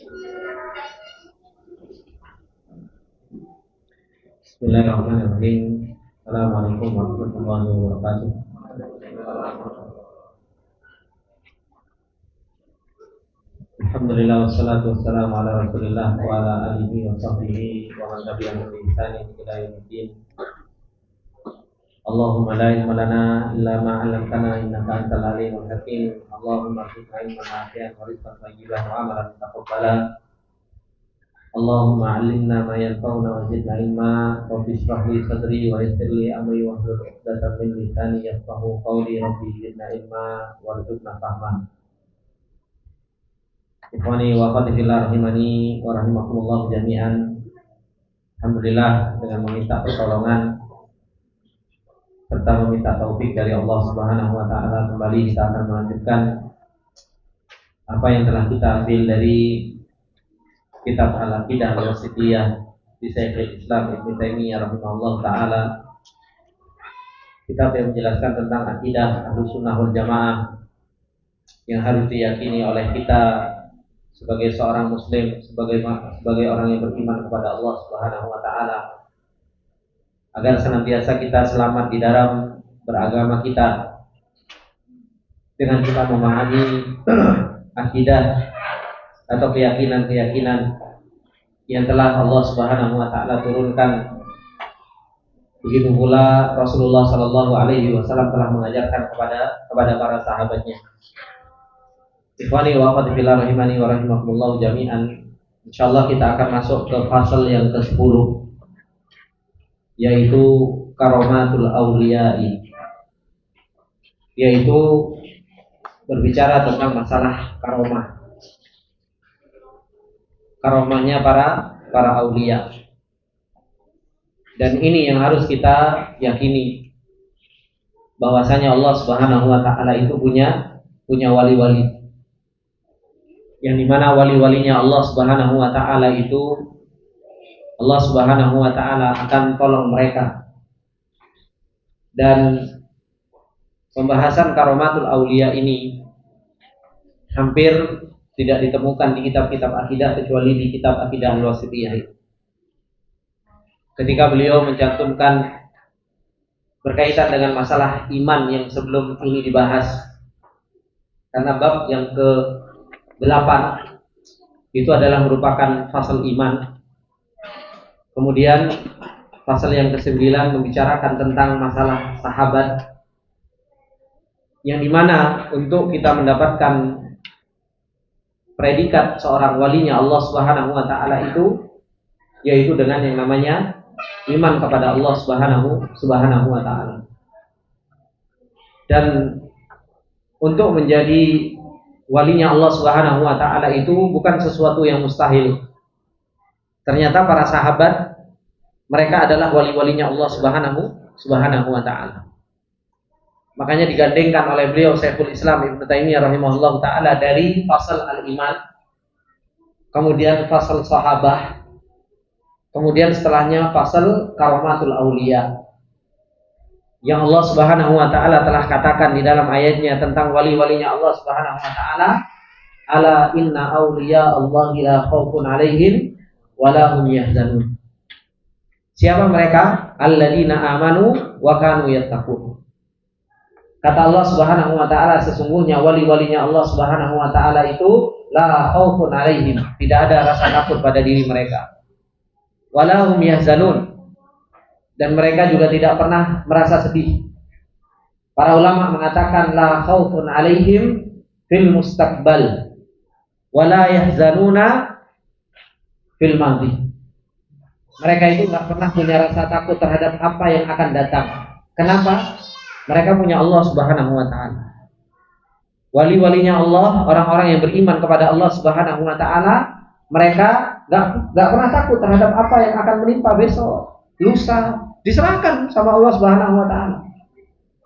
Bismillahirrahmanirrahim. Assalamualaikum warahmatullahi wabarakatuh. Alhamdulillah wassalatu wassalamu ala Rasulillah wa ala alihi wa sahbihi wa man tabi'ahum bi ihsanin ila yaumiddin. Allahumma la ilma lana illa ma 'allamtana innaka antal alimul hakim. Allahumma arzuqna ilman nafi'an wa rizqan thayyiban wa amalan mutaqabbalan. Allahumma 'allimna ma yanfa'una wa zidna ilma. Rabbi shrah li sadri wa yassir li amri wahlul 'uqdatam min lisani yafqahu qawli. Rabbi zidna ilma warzuqna fahma. Ikhwani wa akhwati fillah rahimani wa rahimakumullah jami'an. Alhamdulillah, dengan meminta pertolongan serta meminta taufik dari Allah Subhanahu wa taala, kembali kita akan melanjutkan apa yang telah kita ambil dari kitab Al-Aqidah Al-Wasithiyah di Syekhul Islam Ibnu Taimiyah rahimahullah taala. Kitab yang menjelaskan tentang akidah Ahlussunnah wal Jamaah yang harus diyakini oleh kita sebagai seorang muslim, sebagai orang yang beriman kepada Allah Subhanahu wa taala, agar senantiasa kita selamat di dalam beragama kita dengan kita memahami akidah atau keyakinan-keyakinan yang telah Allah Subhanahu wa taala turunkan. Begitu pula Rasulullah sallallahu alaihi wasallam telah mengajarkan kepada para sahabatnya. Ikhwani wa akhwati fillah rahimani wa rahimakumullah jami'an. Insyaallah kita akan masuk ke fasal yang ke-10, yaitu karomatul auliya'i, yaitu berbicara tentang masalah karomah. Karomahnya para aulia. Dan ini yang harus kita yakini, bahwasanya Allah Subhanahu wa taala itu punya wali-wali, yang dimana wali-walinya Allah Subhanahu wa taala itu Allah Subhanahu wa taala akan tolong mereka. Dan pembahasan karomatul aulia ini hampir tidak ditemukan di kitab-kitab akidah kecuali di kitab Aqidah Al-Wasithiyah. Ketika beliau mencantumkan berkaitan dengan masalah iman yang sebelum ini dibahas, karena bab yang ke-8 itu adalah merupakan fasal iman. Kemudian pasal yang ke-9 membicarakan tentang masalah sahabat, yang dimana untuk kita mendapatkan predikat seorang walinya Allah Subhanahu wa taala itu yaitu dengan yang namanya iman kepada Allah Subhanahu wa taala. Dan untuk menjadi walinya Allah Subhanahu wa taala itu bukan sesuatu yang mustahil. Ternyata para sahabat mereka adalah wali-walinya Allah Subhanahu wa taala. Makanya digandengkan oleh beliau Syekhul Islam Ibnu Taimiyah rahimahullah taala dari fasal al-iman, kemudian fasal sahabah, kemudian setelahnya fasal karomatul aulia, yang Allah Subhanahu wa taala telah katakan di dalam ayatnya tentang wali-walinya Allah Subhanahu wa taala, ala inna auliya Allahi la khaufun alaihim wa la hum yahzanun. Siapa mereka? Alladzina amanu wa kanu yattaqun. Kata Allah Subhanahu wa taala, sesungguhnya wali-walinya Allah Subhanahu wa taala itu la khaufun alaihim, tidak ada rasa takut pada diri mereka. Wala hum yahzanun, dan mereka juga tidak pernah merasa sedih. Para ulama mengatakan la khaufun alaihim fil mustaqbal wala yahzanuna fil madhi. Mereka itu enggak pernah punya rasa takut terhadap apa yang akan datang. Kenapa? Mereka punya Allah Subhanahu wa taala. Wali-walinya Allah, orang-orang yang beriman kepada Allah Subhanahu wa taala, mereka enggak pernah takut terhadap apa yang akan menimpa besok, lusa. Diserahkan sama Allah Subhanahu wa taala.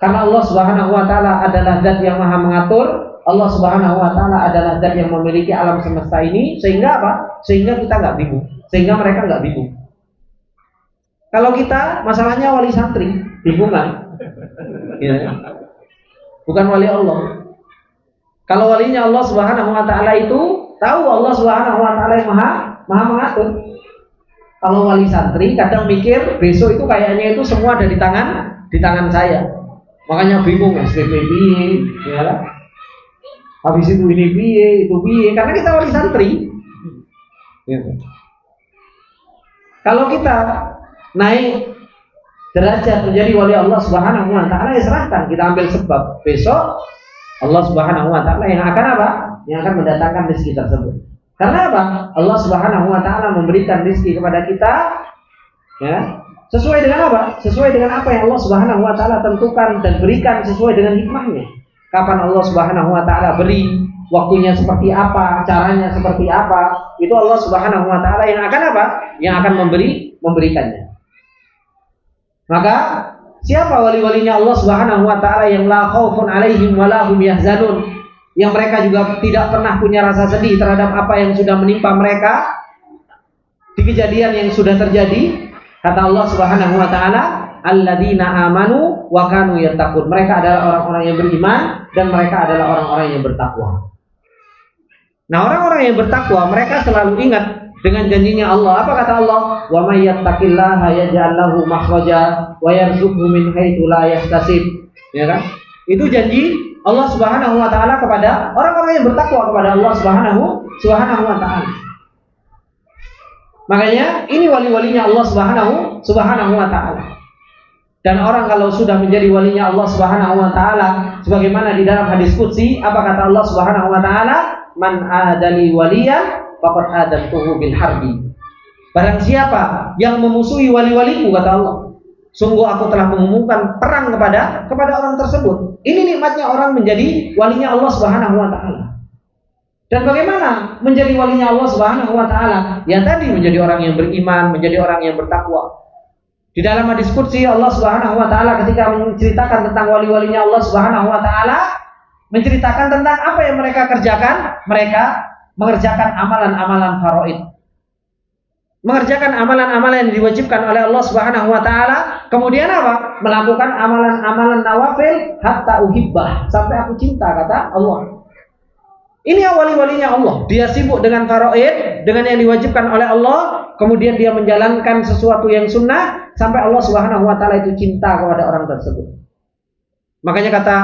Karena Allah Subhanahu wa taala adalah zat yang Maha mengatur, Allah Subhanahu wa taala adalah zat yang memiliki alam semesta ini, sehingga apa? Sehingga kita enggak bingung, sehingga mereka enggak bingung. Kalau kita masalahnya wali santri, bingung kan? Ya. Bukan wali Allah. Kalau walinya Allah Subhanahu wa taala itu tahu Allah Subhanahu wa taala yang maha mengatur. Kalau wali santri kadang mikir besok itu kayaknya itu semua ada di tangan saya. Makanya bingung STP piye, ya kan? Habis itu ini piye, itu piye, karena kita wali santri. Ya. Kalau kita naik derajat menjadi wali Allah Subhanahu wa taala, ya serahkan, kita ambil sebab. Besok Allah Subhanahu wa taala yang akan apa? Yang akan mendatangkan rezeki tersebut. Karena apa? Allah Subhanahu wa taala memberikan rezeki kepada kita, ya, sesuai dengan apa? Sesuai dengan apa yang Allah Subhanahu wa taala tentukan dan berikan sesuai dengan hikmahnya. Kapan Allah Subhanahu wa taala beri, waktunya seperti apa, caranya seperti apa, itu Allah Subhanahu wa taala yang akan apa? Yang akan memberikannya. Maka siapa wali-walinya Allah Subhanahu wa taala yang la khaufun alaihim wa la hum yahzanun, yang mereka juga tidak pernah punya rasa sedih terhadap apa yang sudah menimpa mereka di kejadian yang sudah terjadi. Kata Allah Subhanahu wa taala, alladzina amanu wa kanu yattaqun. Mereka adalah orang-orang yang beriman dan mereka adalah orang-orang yang bertakwa. Nah, orang-orang yang bertakwa mereka selalu ingat dengan janjinya Allah. Apa kata Allah? Wa may yattaqillaha yaj'al lahu makhraja wa yarzuqhu min haitsu la yahtasib. Ya kan? Itu janji Allah Subhanahu wa taala kepada orang-orang yang bertakwa kepada Allah Subhanahu wa taala. Makanya ini wali-walinya Allah Subhanahu wa taala. Dan orang kalau sudah menjadi walinya Allah Subhanahu wa taala, sebagaimana di dalam hadis qudsi, apa kata Allah Subhanahu wa taala? Man adali waliyan faqad adantuhu bil harbi. Barang siapa yang memusuhi wali-waliku, kata Allah, sungguh aku telah mengumumkan perang kepada orang tersebut. Ini nikmatnya orang menjadi walinya Allah Subhanahu wa taala. Dan bagaimana menjadi walinya Allah Subhanahu wa taala? Ya tadi, menjadi orang yang beriman, menjadi orang yang bertakwa. Di dalam hadis qudsi Allah Subhanahu wa taala ketika menceritakan tentang wali-walinya Allah Subhanahu wa taala, menceritakan tentang apa yang mereka kerjakan. Mereka mengerjakan amalan-amalan faraid, mengerjakan amalan-amalan yang diwajibkan oleh Allah Subhanahu wa taala. Kemudian apa? Melakukan amalan-amalan nawafil hatta uhibbah, sampai aku cinta, kata Allah. Ini wali-walinya Allah. Dia sibuk dengan faraid, dengan yang diwajibkan oleh Allah, kemudian dia menjalankan sesuatu yang sunnah sampai Allah Subhanahu wa taala itu cinta kepada orang tersebut. Makanya kata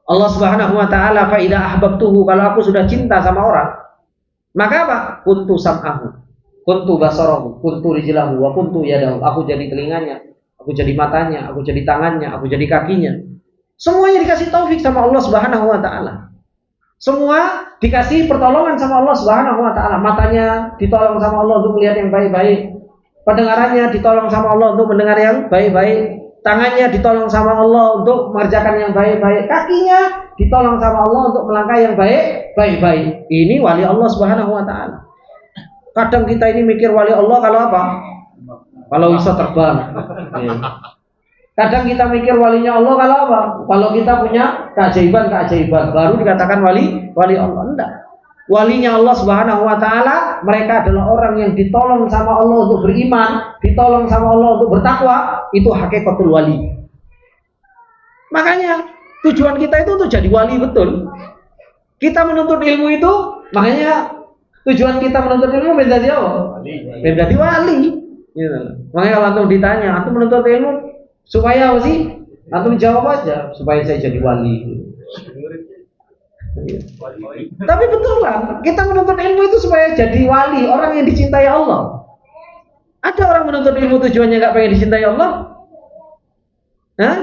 Allah Subhanahu wa taala, fa idza ahbabtuhu, kalau aku sudah cinta sama orang, maka apa? Kuntu sam'ahu, kuntu basarahu, kuntu rijlahu, wa kuntu yadahu. Aku jadi telinganya, aku jadi matanya, aku jadi tangannya, aku jadi kakinya. Semuanya dikasih taufik sama Allah Subhanahu wa taala. Semua dikasih pertolongan sama Allah Subhanahu wa taala. Matanya ditolong sama Allah untuk melihat yang baik-baik. Pendengarannya ditolong sama Allah untuk mendengar yang baik-baik. Tangannya ditolong sama Allah untuk mengerjakan yang baik-baik. Kakinya ditolong sama Allah untuk melangkah yang baik-baik. Ini wali Allah Subhanahu wa taala. Kadang kita ini mikir wali Allah kalau apa? Kalau bisa terbang. Kadang kita mikir walinya Allah kalau apa? Kalau kita punya keajaiban baru dikatakan wali Allah. Enggak. Walinya Allah Subhanahu wa taala, mereka adalah orang yang ditolong sama Allah untuk beriman, ditolong sama Allah untuk bertakwa. Itu hakikatul wali. Makanya tujuan kita itu untuk jadi wali betul. Kita menuntut ilmu itu, makanya tujuan kita menuntut ilmu menjadi apa? Menjadi wali. Gitu. Makanya kalau antum ditanya, antum menuntut ilmu supaya apa sih? Antum jawab aja, supaya saya jadi wali. Tapi betul kan, kita menuntut ilmu itu supaya jadi wali, orang yang dicintai Allah. Ada orang menuntut ilmu tujuannya nggak pengen dicintai Allah? Hah?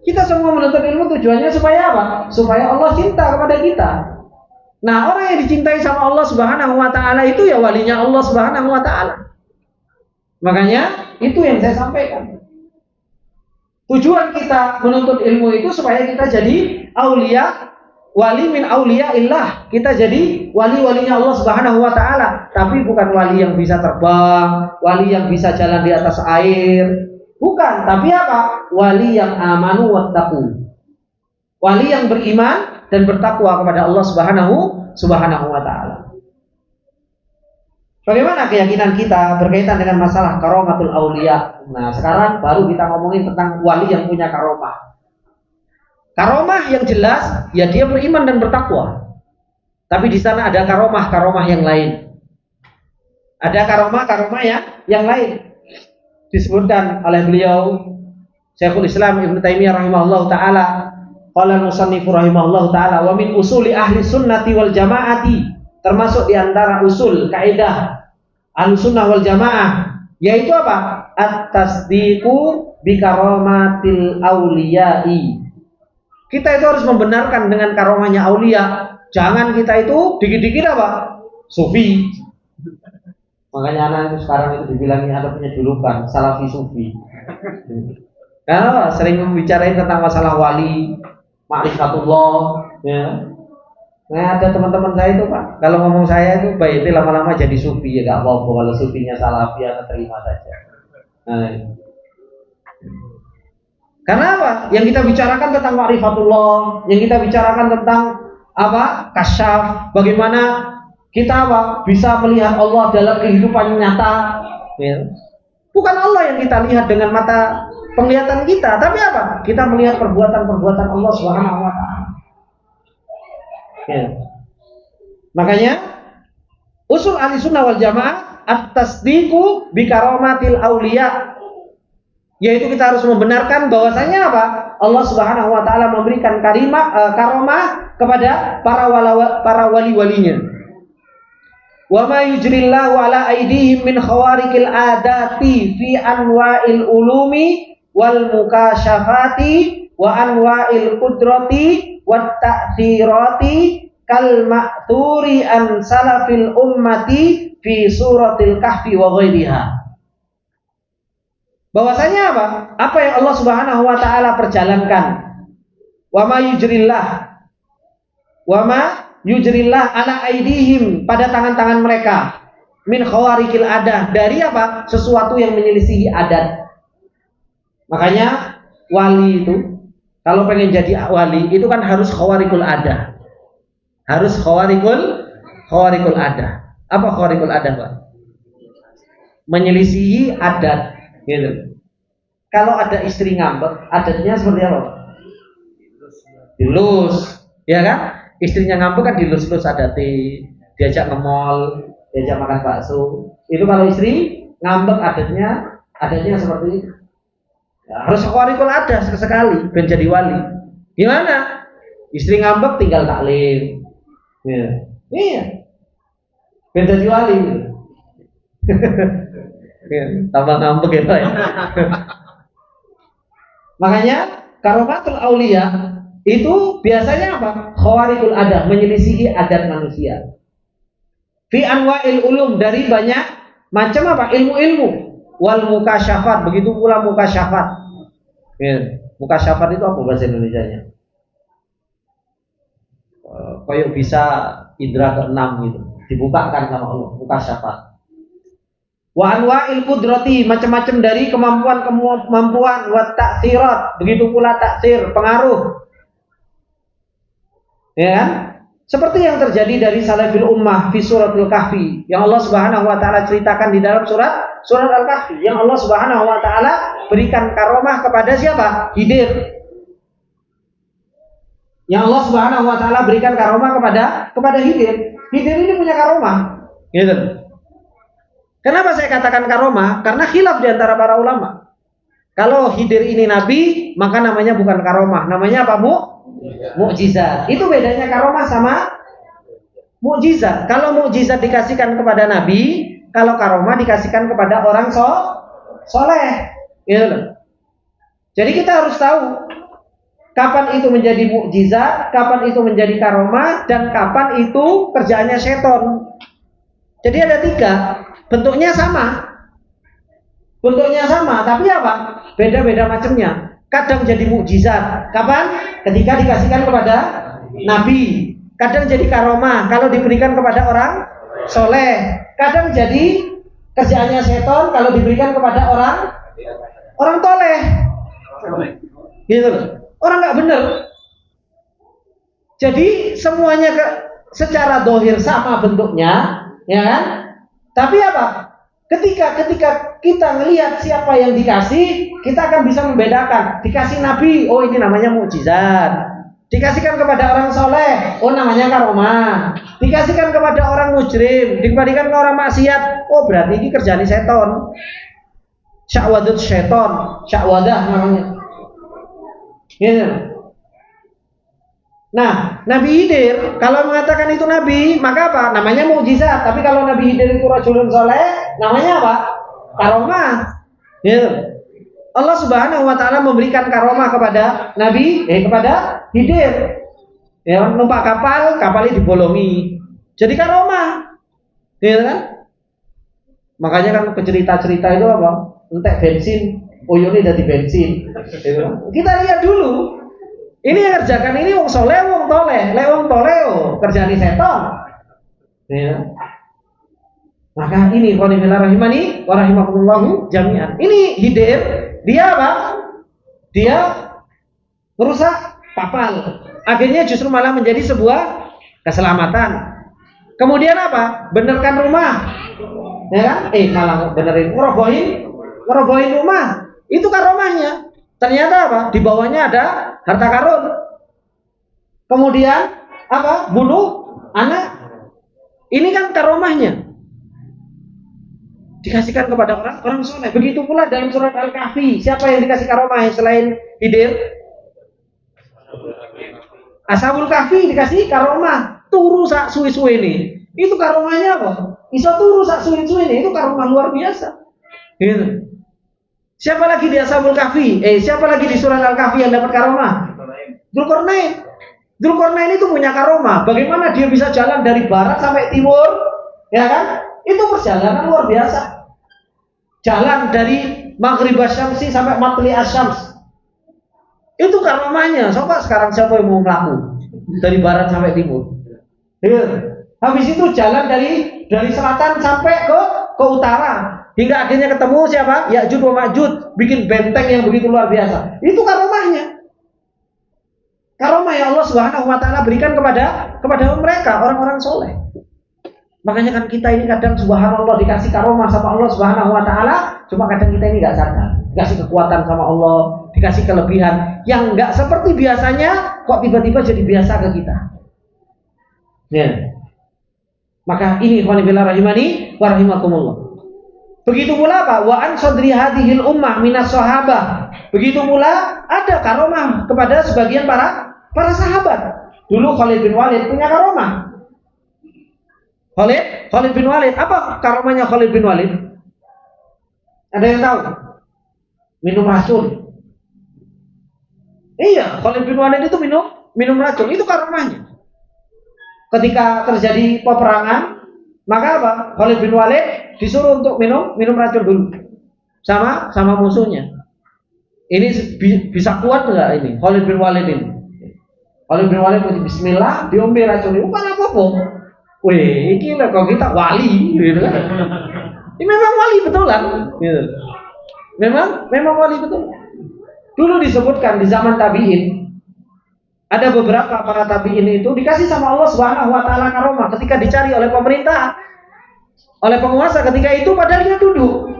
Kita semua menuntut ilmu tujuannya supaya apa? Supaya Allah cinta kepada kita. Nah, orang yang dicintai sama Allah Subhanahu wa taala itu ya walinya Allah Subhanahu wa taala. Makanya itu yang saya sampaikan. Tujuan kita menuntut ilmu itu supaya kita jadi aulia, wali min auliyaillah. Kita jadi wali-walinya Allah Subhanahu wa taala, tapi bukan wali yang bisa terbang, wali yang bisa jalan di atas air. Bukan, tapi apa? Wali yang amanu wattaqu. Wali yang beriman dan bertakwa kepada Allah Subhanahu wa taala. Bagaimana keyakinan kita berkaitan dengan masalah karomatul aulia? Nah, sekarang baru kita ngomongin tentang wali yang punya karomah. Karomah yang jelas, ya dia beriman dan bertakwa. Tapi di sana ada karomah yang lain. Ada karomah yang lain. Disebutkan oleh beliau Syekhul Islam Ibnu Taimiyah rahimahullahu taala, qala al-musannif rahimahullahu taala, wa min usuli ahli sunnati wal jamaati, termasuk di antara usul kaidah ahli sunnah wal jamaah, yaitu apa? At-tasdiqu bi karamatil auliyai. Kita itu harus membenarkan dengan karomahnya aulia. Jangan kita itu dikit-dikit apa? Sufi. Makanya anak itu sekarang itu dibilangnya ada punya julukan salafi sufi. Karena sering membicarain tentang masalah wali, ma'rifatullah, ya. Nah, ada teman-teman saya itu Pak, kalau ngomong saya itu baik itu lama-lama jadi sufi, ya gak apa-apa kalau sufinya salafi ya terima saja. Nah, karena apa? Yang kita bicarakan tentang ma'rifatullah, yang kita bicarakan tentang apa? Kasyaf, bagaimana kita apa? Bisa melihat Allah dalam kehidupan nyata, ya. Bukan Allah yang kita lihat dengan mata penglihatan kita, tapi apa? Kita melihat perbuatan-perbuatan Allah Subhanahu wa taala. Ya. Makanya usul ahli-sunnah wal jamaah at-tasdiqu bi karamatil auliya, yaitu kita harus membenarkan bahwasanya apa? Allah Subhanahu wa taala memberikan karomah kepada para wali-walinya. Wa ma yujrillahu ala aydihim min khawariqil adati fi anwa'il ulumi wal mukasyafati wa anwa'il qudrati wat ta'thirati kal ma'thuri an salafil ummati fi suratil kahfi wa ghairiha. Bahwasanya apa? Apa yang Allah Subhanahu wa taala perjalankan. Wa ma yujrillah ala aidihim, pada tangan-tangan mereka, min khawariqil adah, dari apa? Sesuatu yang menyelisihi adat. Makanya wali itu kalau pengen jadi wali itu kan harus khawariqul adah. Harus khawariqul adah. Apa khawariqul adah, Pak? Menyelisihi adat, gitu. Kalau ada istri ngambek, adatnya seperti apa? Dilus, ya kan? Istrinya ngambek kan dilus-lus adatnya, diajak nge-mall, diajak makan bakso. Itu kalau istri ngambek adatnya seperti itu. Ya, harus khawariqul adah sekali ben jadi wali. Gimana? Istri ngambek tinggal taklim. Ya. Iya. Ben jadi wali. Ya, tambah ngambek ya, Pak. Makanya karomatul aulia itu biasanya apa? Khawariqul adah, menyelisihi adat manusia. Fi anwa'il ulum, dari banyak macam apa? Ilmu-ilmu. Wal mukasyafat, begitu pula mukasyafat. Ya, mukasyafat itu apa bahasa Indonesianya? Kayak bisa indra keenam gitu, dibukakan sama Allah, mukasyafat. Wa anwa'il qudrati, macam-macam dari kemampuan, wa ta'tsirat, begitu pula taksir, pengaruh. Ya kan? Seperti yang terjadi dari salafil ummah fi suratul kahfi, yang Allah Subhanahu wa taala ceritakan di dalam surat Al-Kahfi, yang Allah Subhanahu wa taala berikan karomah kepada siapa? Khidir. Yang Allah Subhanahu wa taala berikan karomah kepada Khidir. Khidir ini punya karomah. Gitu. Kenapa saya katakan karomah? Karena khilaf di antara para ulama. Kalau Khidir ini nabi, maka namanya bukan karomah, namanya apa? Mukjizat. Itu bedanya karomah sama mukjizat. Kalau mukjizat dikasihkan kepada nabi, kalau karomah dikasihkan kepada orang soleh. Gitu. Jadi kita harus tahu kapan itu menjadi mukjizat, kapan itu menjadi karomah, dan kapan itu kerjaannya seton. Jadi ada 3, bentuknya sama, tapi apa? Beda-beda macamnya. Kadang jadi mukjizat, kapan? Ketika dikasihkan kepada nabi. Kadang jadi karomah kalau diberikan kepada orang soleh. Kadang jadi kerjaannya seton kalau diberikan kepada orang toleh. Gitu loh. Orang nggak benar. Jadi semuanya secara dohir sama bentuknya, ya kan? Tapi apa? Ketika kita ngelihat siapa yang dikasih, kita akan bisa membedakan. Dikasih nabi, oh ini namanya mukjizat. Dikasihkan kepada orang soleh, oh namanya karomah. Dikasihkan kepada orang mujrim, dikasihkan ke orang maksiat, oh berarti ini kerjaan seton. Sya'wadut seton, sya'wadah namanya. Gitu. Nah, Nabi Khidir kalau mengatakan itu nabi, maka apa? Namanya mukjizat. Tapi kalau Nabi Khidir itu rajulun soleh, namanya apa? Karomah. Gitu. Allah Subhanahu wa taala memberikan karomah kepada kepada Khidir. Ya, numpak kapalnya dibolongi. Jadi karomah. Gitu kan? Makanya kan cerita-cerita itu apa? Entek bensin, oyone dari bensin. Gitu kan? Kita lihat dulu. Ini yang kerjakan ini wong soleh, wong toleh. Lek wong toleh kerjaan setan. Ya. Maka ini qanibillah rahimani wa rahimakumullahu jami'an. Ini Khidir, dia apa? Dia merusak kapal. Akhirnya justru malah menjadi sebuah keselamatan. Kemudian apa? Benerkan rumah. Ya kan? Malah benerin ngerobohin rumah. Itu karomahnya. Ternyata apa? Di bawahnya ada harta karun. Kemudian apa? Bunuh anak. Ini kan karomahnya. Dikasihkan kepada orang soleh. Begitu pula dalam surat Al-Kahfi. Siapa yang dikasih karomah selain Khidir? Ashabul Kahfi dikasih karomah. Turu sak suwi-suwi ini. Itu karomahnya apa? Iso turu sak suwi-suwi ini. Itu karomah luar biasa. Gitu. Siapa lagi di Ashabul Kahfi? Siapa lagi di surat Al-Kahfi yang dapat karomah? Dzulqarnain. Dzulqarnain itu punya karomah. Bagaimana dia bisa jalan dari barat sampai timur? Ya kan? Itu perjalanan luar biasa. Jalan dari Maghrib Asyamsi sampai Matli Asyams. Itu karomahnya. Coba sekarang siapa yang mau melaku dari barat sampai timur? Ya. Habis itu jalan dari selatan sampai ke utara. Hingga akhirnya ketemu siapa? Ya'juj wa Ma'juj, bikin benteng yang begitu luar biasa. Itu karomahnya. Karomah yang Allah Subhanahu wa taala berikan kepada mereka, orang-orang soleh. Makanya kan kita ini kadang subhanallah dikasih karomah sama Allah Subhanahu wa taala, cuma kadang kita ini enggak sadar. Dikasih kekuatan sama Allah, dikasih kelebihan yang enggak seperti biasanya, kok tiba-tiba jadi biasa ke kita. Ya. Maka ini qanibillah rahimani wa rahimakumullah. Begitu pula apa? Wa an sadri hadhil ummah minas sahabah. Begitu pula ada karomah kepada sebagian para sahabat. Dulu Khalid bin Walid punya karomah. Khalid bin Walid, apa karomahnya Khalid bin Walid? Ada yang tahu? Minum racun. Iya, Khalid bin Walid itu minum racun. Itu karomahnya. Ketika terjadi peperangan, maka apa? Khalid bin Walid disuruh untuk minum racun dulu sama musuhnya. Ini bisa kuat enggak ini Khalid bin Walid ini? Khalid bin Walid bismillah diombe racun itu bukan apa-apa. Wih, ini lah kalau kita wali gitu kan. Ini memang wali betulan gitu. Memang wali betul. Dulu disebutkan di zaman tabi'in ada beberapa para tabi'in itu dikasih sama Allah Subhanahu wa taala karomah ketika dicari oleh pemerintah, oleh penguasa ketika itu, padahal dia duduk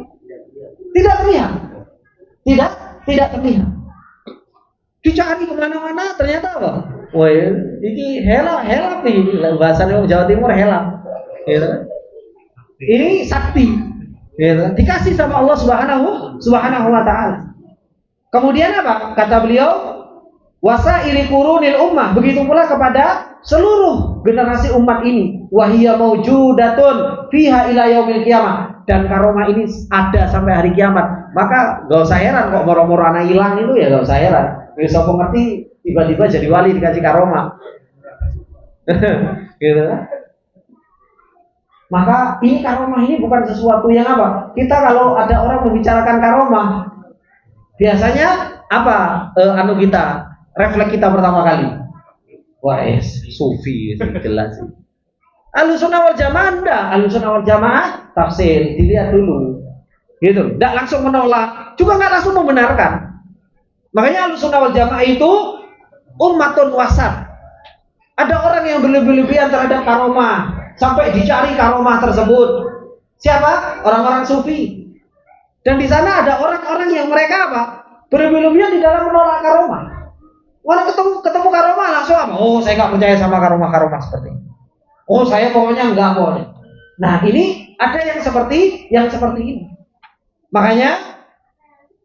tidak terlihat, tidak terlihat. Dicari kemana-mana, ternyata apa? Wah, ini helap nih, bahasa Jawa Timur helap. Gitu. Ini sakti. Gitu. Dikasih sama Allah Subhanahu wa taala. Kemudian apa? Kata beliau, wasaili qurunil ummah, begitu pula kepada seluruh generasi umat ini. Wahiyya maujudatun fiha ila yaumil qiyamah, dan karomah ini ada sampai hari kiamat. Maka gak usah heran kok moro-moro anak hilang itu, ya gak usah heran. Bisa pengerti tiba-tiba jadi wali dikasih karomah. Gitu kan? Maka ini karomah ini bukan sesuatu yang apa? Kita kalau ada orang membicarakan karomah, biasanya apa? Refleks kita pertama kali. Wah, sufi jelas sih. Ahlussunnah wal Jamaah enggak. Ahlussunnah wal Jamaah tafsir, dilihat dulu. Gitu. Enggak langsung menolak, juga enggak langsung membenarkan. Makanya Ahlussunnah wal Jamaah itu ummatun wasat. Ada orang yang berlebih-lebihan terhadap karomah, sampai dicari karomah tersebut. Siapa? Orang-orang sufi. Dan di sana ada orang-orang yang mereka apa? Berlebih-lebihan di dalam menolak karomah. Orang ketemu karomah langsung apa? Oh, saya nggak percaya sama karomah seperti ini. Oh, saya pokoknya nggak boleh. Nah, ini ada yang seperti ini. Makanya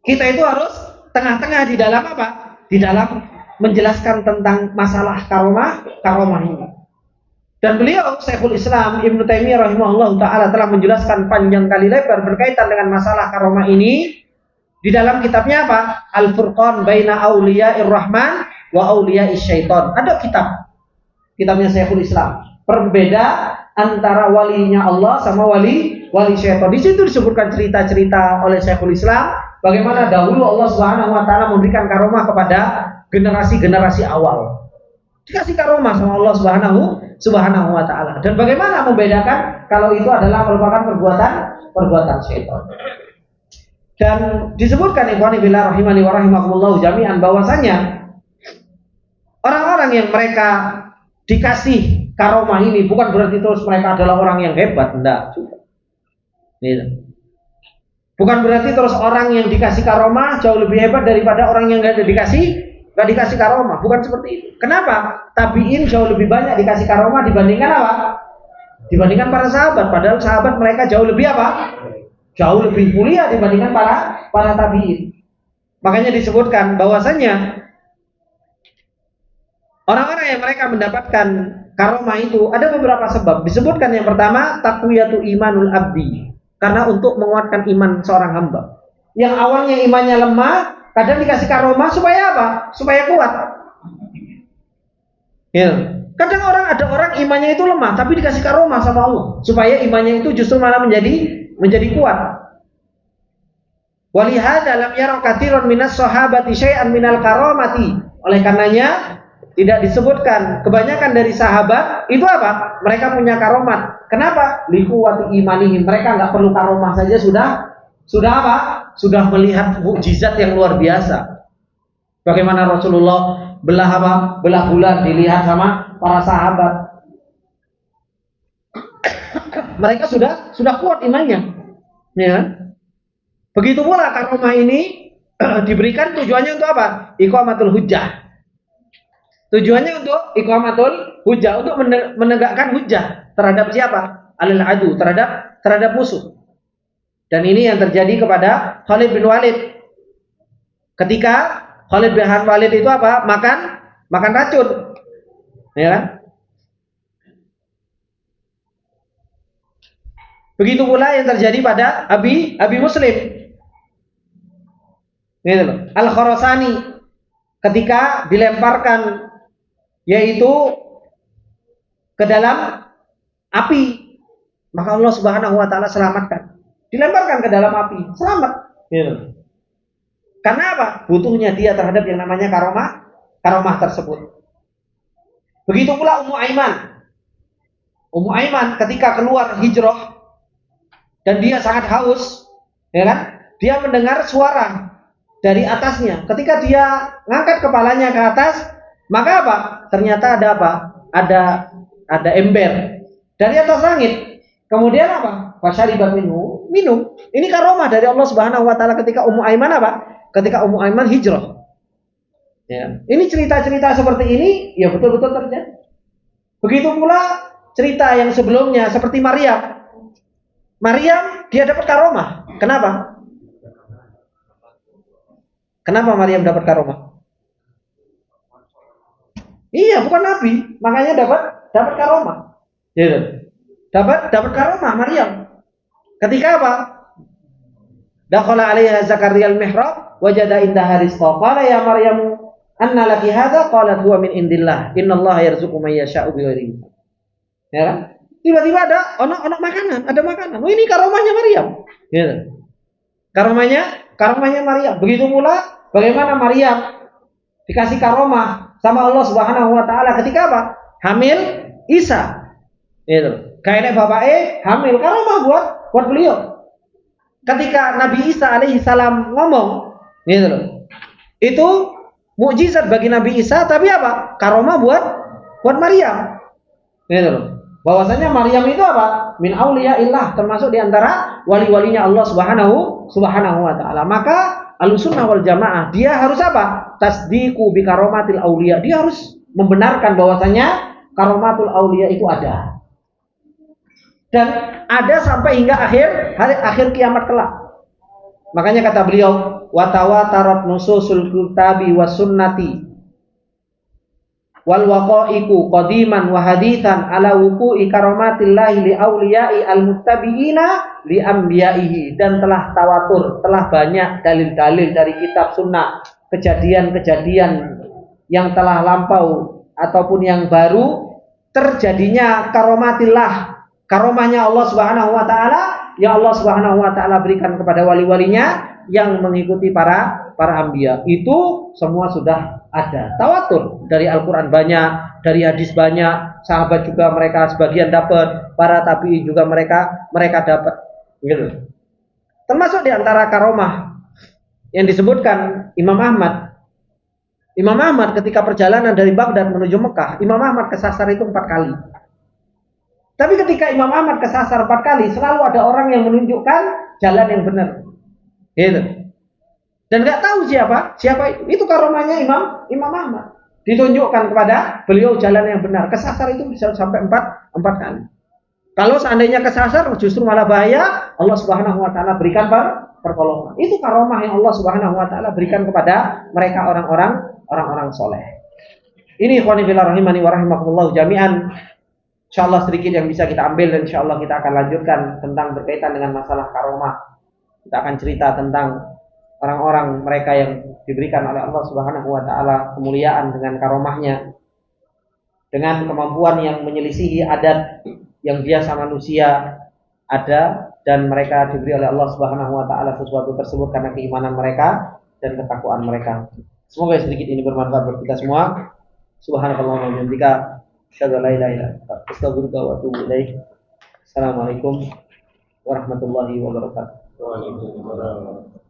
kita itu harus tengah-tengah di dalam apa? Di dalam menjelaskan tentang masalah karomah ini. Dan beliau Syekhul Islam Ibnu Taimiyah rahimahullah taala telah menjelaskan panjang kali lebar berkaitan dengan masalah karomah ini di dalam kitabnya apa? Al-Furqan Baina Auliya'ir Rahman wa Auliya'is Syaiton. Ada kitabnya Syekhul Islam. Perbeda antara walinya Allah sama wali syaitan. Di situ disebutkan cerita-cerita oleh Syekhul Islam bagaimana dahulu Allah Subhanahu wa taala memberikan karomah kepada generasi-generasi awal. Dikasih karomah sama Allah Subhanahu wa taala. Dan bagaimana membedakan kalau itu adalah merupakan perbuatan syaitan. Dan disebutkan ikhwani fillah rahimani wa rahimakumullah jami'an bahwasanya orang-orang yang mereka dikasih karomah ini bukan berarti terus mereka adalah orang yang hebat, enggak juga. Bukan berarti terus orang yang dikasih karomah jauh lebih hebat daripada orang yang nggak dikasih karomah, bukan seperti itu. Kenapa? Tabiin jauh lebih banyak dikasih karomah dibandingkan apa? Dibandingkan para sahabat. Padahal sahabat mereka jauh lebih apa? Jauh lebih mulia dibandingkan para tabiin. Makanya disebutkan bahwasanya orang-orang yang mereka mendapatkan karomah itu ada beberapa sebab. Disebutkan yang pertama taqwiyatu imanul abdi, karena untuk menguatkan iman seorang hamba. Yang awalnya imannya lemah, kadang dikasih karomah supaya apa? Supaya kuat. Ya. Kadang ada orang imannya itu lemah tapi dikasih karomah sama Allah supaya imannya itu justru malah menjadi kuat. Walihada lam yara katsiran minas sahabati syai'an minal karamati. Oleh karenanya tidak disebutkan kebanyakan dari sahabat itu apa? Mereka punya karomat. Kenapa? Liquwati imanihim. Mereka nggak perlu karomah saja sudah apa? Sudah melihat mukjizat yang luar biasa. Bagaimana Rasulullah belah bulan dilihat sama para sahabat. Mereka sudah kuat imannya. Ya. Begitu pula karomah ini diberikan tujuannya untuk apa? Iqamatul hujjah. Tujuannya untuk iqamatul hujjah, untuk menegakkan hujjah terhadap siapa? Alal adu, terhadap musuh. Dan ini yang terjadi kepada Khalid bin Walid. Ketika Khalid bin Walid itu apa? Makan racun. Ya kan? Begitu pula yang terjadi pada Abi Muslim. Gitu loh. Al-Khurasani ketika dilemparkan yaitu ke dalam api, maka Allah Subhanahu wa taala selamatkan. Dilemparkan ke dalam api, selamat. Gitu. Karena apa? Butuhnya dia terhadap yang namanya karomah tersebut. Begitu pula Ummu Aiman ketika keluar hijrah dan dia sangat haus, ya kan? Dia mendengar suara dari atasnya. Ketika dia ngangkat kepalanya ke atas, maka apa? Ternyata ada apa? Ada ember dari atas langit. Kemudian apa? Fasyaribat minum. Ini karomah dari Allah Subhanahu wa taala ketika Ummu Aiman apa? Ketika Ummu Aiman hijrah. Ya. Ini cerita-cerita seperti ini ya betul-betul terjadi. Begitu pula cerita yang sebelumnya seperti Maryam. Dia dapat karomah. Kenapa? Kenapa Maryam dapat karomah? Iya, bukan nabi, makanya dapat karomah. Gitu. Dapat karomah Maryam. Ketika apa? Dakhala 'alaiha Zakaria al-mihrab wajada indaha rizqa. Qala ya Maryam, anna laki hadza? Qalat huwa min indillah. Innallaha yarzuqu man yasha'u bighairi hisab. Ya kan? Tiba-tiba ada makanan, ada makanan. Oh, ini karomahnya Maryam. Gitu. Karomahnya Maryam. Begitu pula bagaimana Maryam dikasih karomah sama Allah Subhanahu wa taala ketika apa? Hamil Isa. Gitu. Kayak bapaknya hamil, karomah buat beliau. Ketika Nabi Isa alaihi salam ngomong, gitu loh. Itu mukjizat bagi Nabi Isa, tapi apa? Karomah buat Maryam. Gitu loh. Bahwasanya Maryam itu apa? Min auliyaillah, termasuk di antara wali-walinya Allah Subhanahu wa taala. Maka Ahlussunnah wal Jamaah dia harus apa? tasdiqu bi karomatil auliya. Dia harus membenarkan bahwasanya karomatul auliya itu ada. Dan ada sampai hingga akhir kiamat kelak. Makanya kata beliau, wa tawatarat nususul kitabi was sunnati wal waqa'iqu qadiman wa haditsan ala wuqu'i karomatillahi li auliyai al-muttabi'ina li anbiya'ihi. Dan telah tawatur, telah banyak dalil-dalil dari kitab sunnah, kejadian-kejadian yang telah lampau ataupun yang baru terjadinya karomatillah, karomahnya Allah Subhanahu wa taala yang Allah Subhanahu wa taala berikan kepada wali-walinya yang mengikuti para anbiya. Itu semua sudah ada. Tawatur dari Al-Qur'an banyak, dari hadis banyak, sahabat juga mereka sebagian dapat, para tabi'in juga mereka dapat. Gitu. Termasuk di antara karomah yang disebutkan Imam Ahmad. Imam Ahmad ketika perjalanan dari Baghdad menuju Mekah, Imam Ahmad kesasar itu 4 kali. Tapi ketika Imam Ahmad kesasar 4 kali, selalu ada orang yang menunjukkan jalan yang benar. Gitu. Dan nggak tahu siapa itu. Itu karomahnya Imam Ahmad. Ditunjukkan kepada beliau jalan yang benar. Kesasar itu bisa sampai 4 kali. Kalau seandainya kesasar justru malah bahaya, Allah Subhanahu wa taala berikan pertolongan. Itu karomah yang Allah Subhanahu wa taala berikan kepada mereka orang-orang soleh. Ini ikhwani fillah rahimani wa rahimakumullah jami'an. Insyaallah sedikit yang bisa kita ambil, dan insyaallah kita akan lanjutkan tentang berkaitan dengan masalah karomah. Kita akan cerita tentang orang-orang mereka yang diberikan oleh Allah Subhanahu wa taala kemuliaan dengan karomahnya, dengan kemampuan yang menyelisihi adat yang biasa manusia ada, dan mereka diberi oleh Allah Subhanahu wa taala sesuatu tersebut karena keimanan mereka dan ketakwaan mereka. Semoga sedikit ini bermanfaat buat kita semua. Subhanallah wa bihamdika, asyhadu an la ilaha illa anta, astaghfiruka wa atubu ilaik. Assalamualaikum warahmatullahi wabarakatuh. Waalaikumsalam.